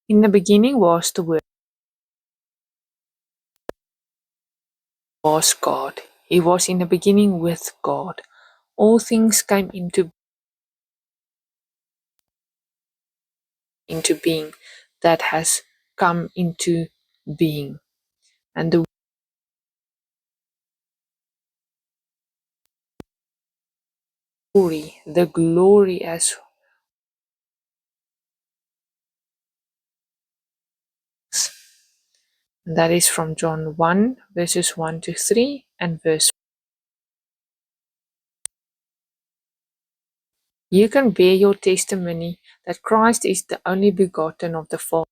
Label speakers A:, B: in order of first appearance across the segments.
A: In the beginning was the Word, was God. He was in the beginning with God. All things came into being that has come into being. And the glory as that is from John 1 verses 1 to 3 and verse. You can bear your testimony that Christ is the only begotten of the Father.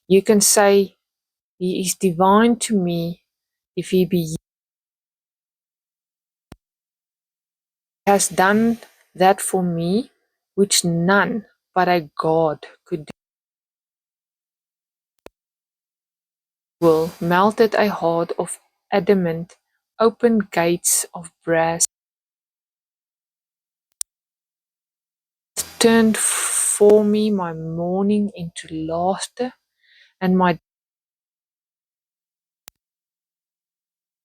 A: You can say, He is divine to me if He be. He has done that for me, which none but a God could do. Will melted a heart of adamant, opened gates of brass, turned for me my mourning into laughter, and my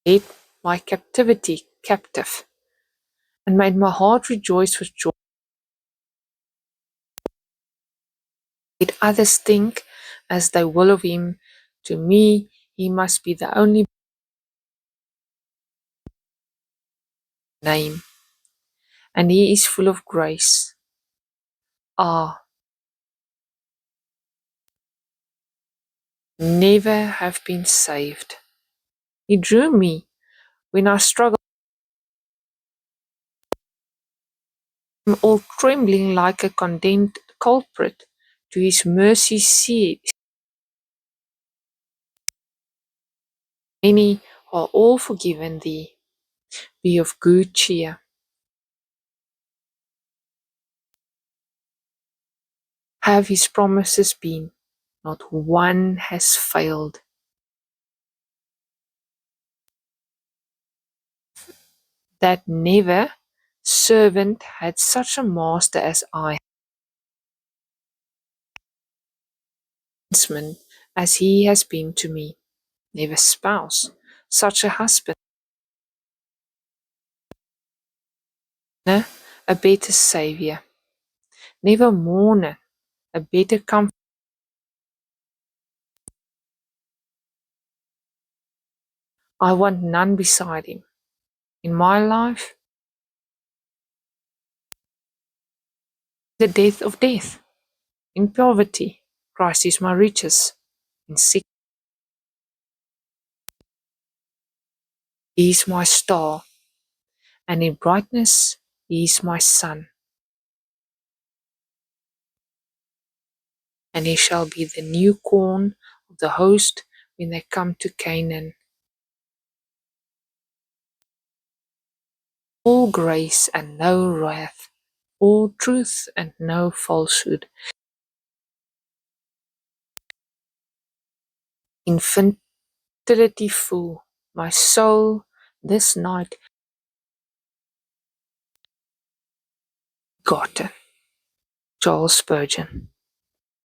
A: dead my captivity captive, and made my heart rejoice with joy. Let others think as they will of him. To me, he must be the only name, and he is full of grace. Ah, never have been saved. He drew me when I struggled. I'm all trembling like a condemned culprit. To his mercy see. Many are all forgiven thee. Be of good cheer. Have his promises been? Not one has failed. That never servant had such a master as I, as he has been to me. Never spouse, such a husband, a better saviour. Never mourner, a better comfort. I want none beside him. In my life, the death of death. In poverty, Christ is my riches. In sickness, he is my star. And in brightness, he is my sun. And he shall be the new corn of the host when they come to Canaan. All grace and no wrath, all truth and no falsehood. Infinity full, my soul this night begotten. Charles Spurgeon.